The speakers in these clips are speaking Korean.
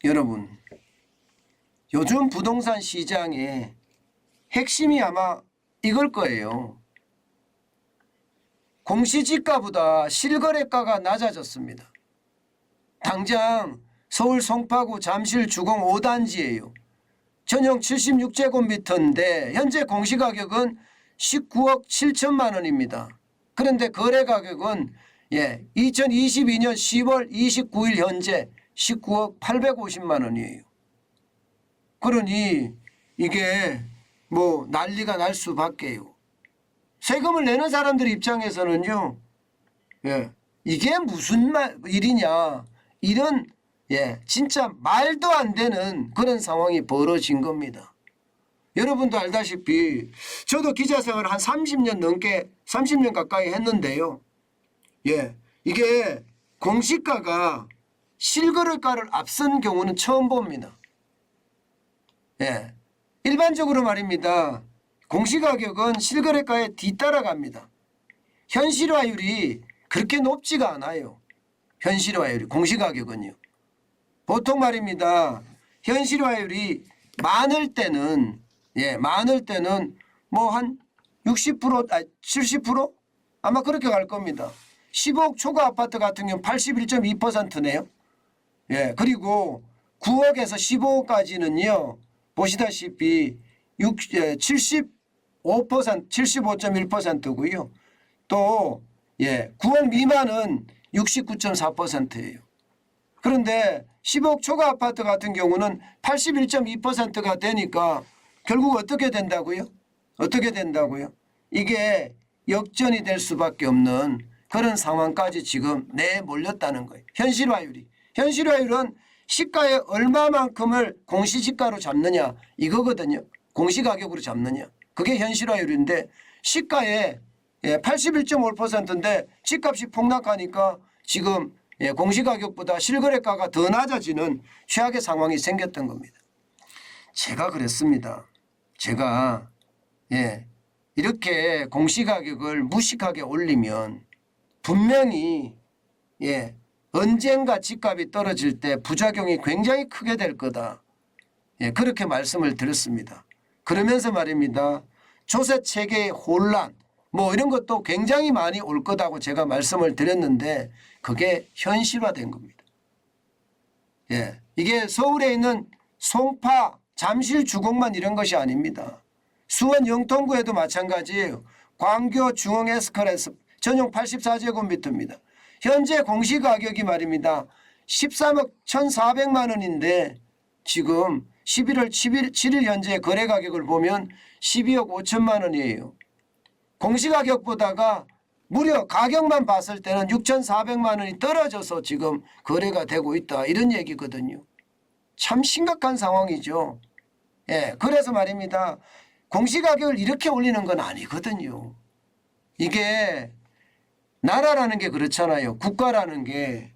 여러분, 요즘 부동산 시장의 핵심이 아마 이걸 거예요. 공시지가보다 실거래가가 낮아졌습니다. 당장 서울 송파구 잠실 주공 5단지예요. 전용 76제곱미터인데 현재 공시가격은 19억 7천만 원입니다. 그런데 거래가격은 2022년 10월 29일 현재 19억 850만 원이에요. 그러니 이게 뭐 난리가 날 수밖에요. 세금을 내는 사람들 입장에서는요, 이게 무슨 일이냐, 이런 진짜 말도 안 되는 그런 상황이 벌어진 겁니다. 여러분도 알다시피 저도 기자 생활을 한 30년 가까이 했는데요. 이게 공시가가 실거래가를 앞선 경우는 처음 봅니다. 일반적으로 말입니다. 공시가격은 실거래가에 뒤따라갑니다. 현실화율이 그렇게 높지가 않아요. 현실화율이 공시가격은요. 보통 말입니다. 현실화율이 많을 때는 뭐 한 60%, 70% 아마 그렇게 갈 겁니다. 15억 초과 아파트 같은 경우는 81.2%네요. 그리고 9억에서 15억까지는요. 보시다시피 75.1%고요. 또 9억 미만은 69.4%예요. 그런데 15억 초과 아파트 같은 경우는 81.2%가 되니까 결국 어떻게 된다고요? 이게 역전이 될 수밖에 없는 그런 상황까지 지금 내몰렸다는 거예요. 현실화율은 시가의 얼마만큼을 공시지가로 잡느냐 이거거든요. 공시가격으로 잡느냐. 그게 현실화율인데 시가의 81.5%인데 집값이 폭락하니까 지금 공시가격보다 실거래가가 더 낮아지는 최악의 상황이 생겼던 겁니다. 제가 그랬습니다. 제가 이렇게 공시가격을 무식하게 올리면 분명히 언젠가 집값이 떨어질 때 부작용이 굉장히 크게 될 거다. 그렇게 말씀을 드렸습니다. 그러면서 말입니다. 조세 체계의 혼란 뭐 이런 것도 굉장히 많이 올 거다고 제가 말씀을 드렸는데 그게 현실화된 겁니다. 이게 서울에 있는 송파, 잠실 주공만 이런 것이 아닙니다. 수원 영통구에도 마찬가지예요. 광교 중흥 에스컬레스 전용 84제곱미터입니다. 현재 공시가격이 말입니다. 13억 1,400만 원인데 지금 11월 7일 현재 거래가격을 보면 12억 5천만 원이에요. 공시가격보다가 무려 가격만 봤을 때는 6,400만 원이 떨어져서 지금 거래가 되고 있다. 이런 얘기거든요. 참 심각한 상황이죠. 그래서 말입니다. 공시가격을 이렇게 올리는 건 아니거든요. 이게 나라라는 게 그렇잖아요. 국가라는 게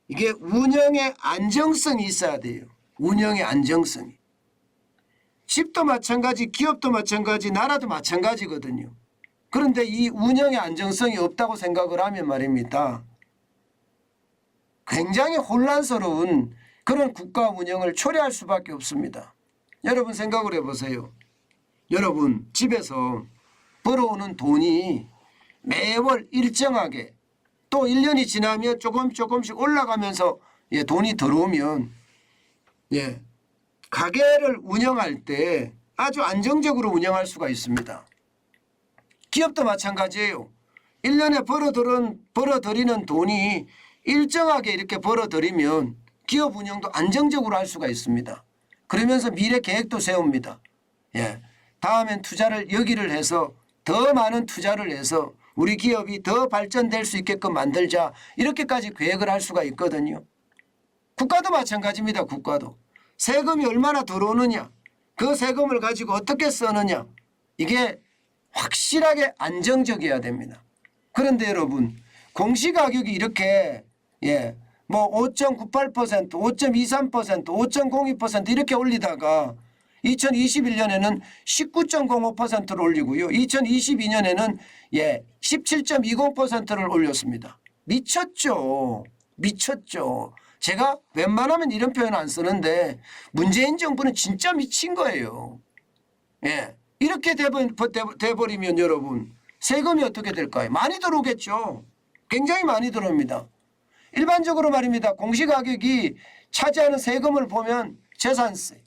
이게 운영의 안정성이 있어야 돼요. 운영의 안정성이. 집도 마찬가지, 기업도 마찬가지, 나라도 마찬가지거든요. 그런데 이 운영의 안정성이 없다고 생각을 하면 말입니다. 굉장히 혼란스러운 그런 국가 운영을 초래할 수밖에 없습니다. 여러분 생각을 해보세요. 여러분 집에서 벌어오는 돈이 매월 일정하게 또 1년이 지나면 조금씩 올라가면서 돈이 들어오면 가게를 운영할 때 아주 안정적으로 운영할 수가 있습니다. 기업도 마찬가지예요. 1년에 벌어들이는 돈이 일정하게 이렇게 벌어들이면 기업 운영도 안정적으로 할 수가 있습니다. 그러면서 미래 계획도 세웁니다. 다음엔 투자를 여기를 해서 더 많은 투자를 해서 우리 기업이 더 발전될 수 있게끔 만들자 이렇게까지 계획을 할 수가 있거든요. 국가도 마찬가지입니다. 국가도. 세금이 얼마나 들어오느냐 그 세금을 가지고 어떻게 쓰느냐 이게 확실하게 안정적이어야 됩니다. 그런데 여러분 공시가격이 이렇게 뭐 5.98%, 5.23%, 5.02% 이렇게 올리다가 2021년에는 19.05%를 올리고요. 2022년에는 17.20%를 올렸습니다. 미쳤죠. 제가 웬만하면 이런 표현 안 쓰는데 문재인 정부는 진짜 미친 거예요. 예. 이렇게 돼버리면 여러분 세금이 어떻게 될까요? 많이 들어오겠죠. 굉장히 많이 들어옵니다. 일반적으로 말입니다. 공시가격이 차지하는 세금을 보면 재산세,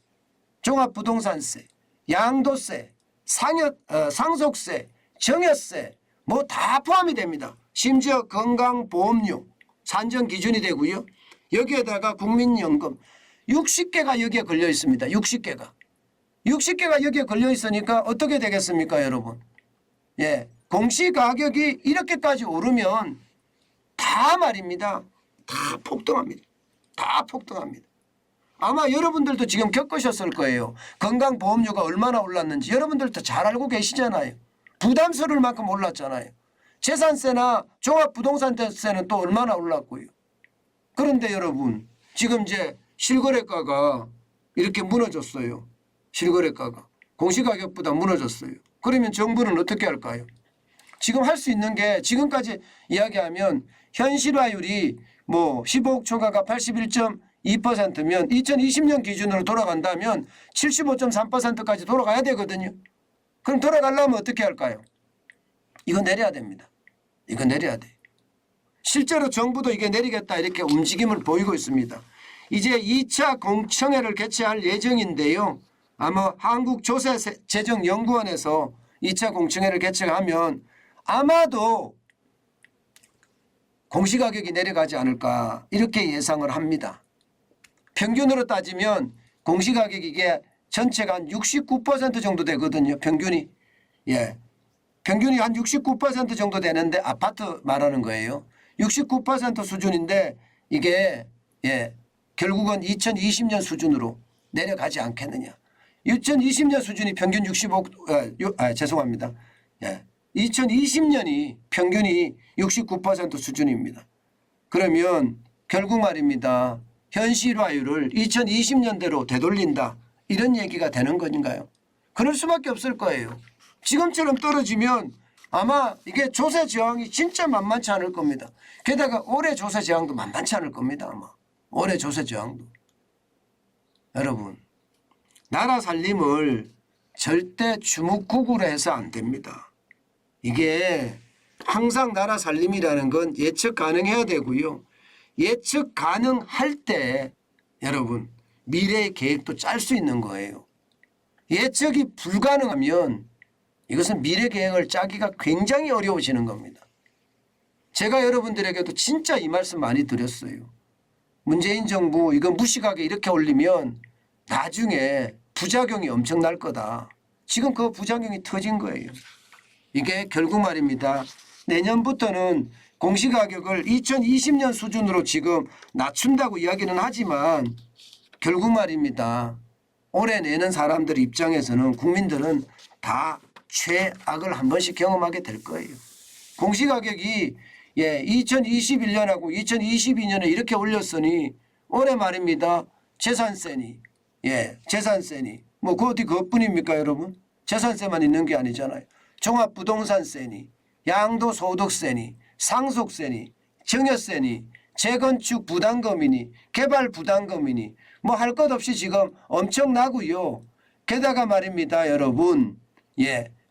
종합부동산세, 양도세, 상속세, 정여세 뭐 다 포함이 됩니다. 심지어 건강보험료 산정 기준이 되고요. 여기에다가 국민연금 60개가 여기에 걸려 있습니다. 60개가. 60개가 여기에 걸려 있으니까 어떻게 되겠습니까, 여러분? 예. 공시가격이 이렇게까지 오르면 다 말입니다. 다 폭등합니다. 다 폭등합니다. 아마 여러분들도 지금 겪으셨을 거예요. 건강보험료가 얼마나 올랐는지 여러분들도 잘 알고 계시잖아요. 부담스러울 만큼 올랐잖아요. 재산세나 종합부동산세는 또 얼마나 올랐고요. 그런데 여러분 지금 이제 실거래가가 이렇게 무너졌어요. 실거래가가 공시가격보다 무너졌어요. 그러면 정부는 어떻게 할까요? 지금 할 수 있는 게 지금까지 이야기하면 현실화율이 뭐 15억 초과가 81.2%면 2020년 기준으로 돌아간다면 75.3%까지 돌아가야 되거든요. 그럼 돌아가려면 어떻게 할까요? 이거 내려야 됩니다. 이거 내려야 돼. 실제로 정부도 이게 내리겠다 이렇게 움직임을 보이고 있습니다. 이제 2차 공청회를 개최할 예정인데요. 아마 한국조세재정연구원에서 2차 공청회를 개최하면 아마도 공시가격이 내려가지 않을까 이렇게 예상을 합니다. 평균으로 따지면 공시가격이 이게 전체가 한 69% 정도 되거든요. 평균이. 예. 평균이 한 69% 정도 되는데 아파트 말하는 거예요. 69% 수준인데 이게 예. 결국은 2020년 수준으로 내려가지 않겠느냐. 2020년 수준이 평균 죄송합니다. 예. 2020년이 평균이 69% 수준입니다. 그러면 결국 말입니다. 현실화율을 2020년대로 되돌린다. 이런 얘기가 되는 건가요? 그럴 수밖에 없을 거예요. 지금처럼 떨어지면 아마 이게 조세 저항이 진짜 만만치 않을 겁니다. 게다가 올해 조세 저항도 만만치 않을 겁니다. 아마 올해 조세 저항도. 여러분 나라 살림을 절대 주먹구구로 해서 안 됩니다. 이게 항상 나라 살림이라는 건 예측 가능해야 되고요. 예측 가능할 때 여러분 미래의 계획도 짤 수 있는 거예요. 예측이 불가능하면 이것은 미래 계획을 짜기가 굉장히 어려워지는 겁니다. 제가 여러분들에게도 진짜 이 말씀 많이 드렸어요. 문재인 정부 이거 무식하게 이렇게 올리면 나중에 부작용이 엄청날 거다. 지금 그 부작용이 터진 거예요. 이게 결국 말입니다. 내년부터는 공시가격을 2020년 수준으로 지금 낮춘다고 이야기는 하지만 결국 말입니다. 올해 내는 사람들 입장에서는 국민들은 다 최악을 한 번씩 경험하게 될 거예요. 공시가격이 2021년하고 2022년에 이렇게 올렸으니 올해 말입니다. 재산세니 뭐 그 어디 그것뿐입니까 여러분? 재산세만 있는 게 아니잖아요. 종합부동산세니 양도소득세니 상속세니 정여세니 재건축 부담금이니 개발 부담금이니 뭐 할 것 없이 지금 엄청나고요. 게다가 말입니다 여러분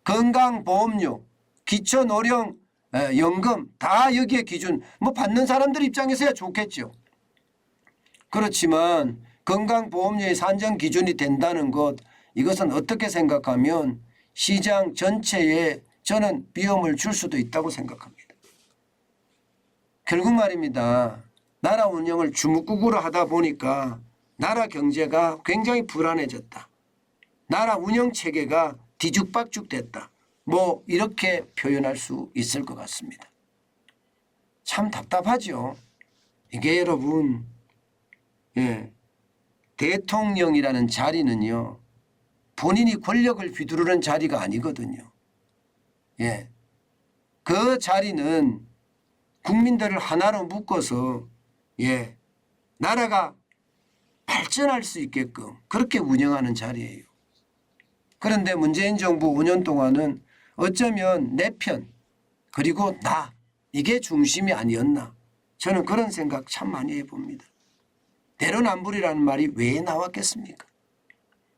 건강보험료 기초노령연금 다 여기에 기준 뭐 받는 사람들 입장에서야 좋겠죠. 그렇지만 건강보험료의 산정 기준이 된다는 것 이것은 어떻게 생각하면 시장 전체에 저는 위험을 줄 수도 있다고 생각합니다. 결국 말입니다. 나라 운영을 주먹구구로 하다 보니까 나라 경제가 굉장히 불안해졌다. 나라 운영 체계가 뒤죽박죽됐다. 뭐 이렇게 표현할 수 있을 것 같습니다. 참 답답하죠. 이게 여러분 대통령이라는 자리는요. 본인이 권력을 휘두르는 자리가 아니거든요. 그 자리는 국민들을 하나로 묶어서 나라가 발전할 수 있게끔 그렇게 운영하는 자리예요. 그런데 문재인 정부 5년 동안은 어쩌면 내 편 그리고 나 이게 중심이 아니었나 저는 그런 생각 참 많이 해봅니다. 내로남불이라는 말이 왜 나왔겠습니까?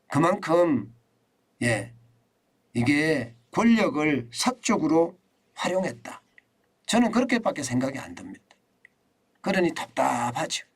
그만큼 이게 권력을 사적으로 활용했다. 저는 그렇게밖에 생각이 안 듭니다. 그러니 답답하죠.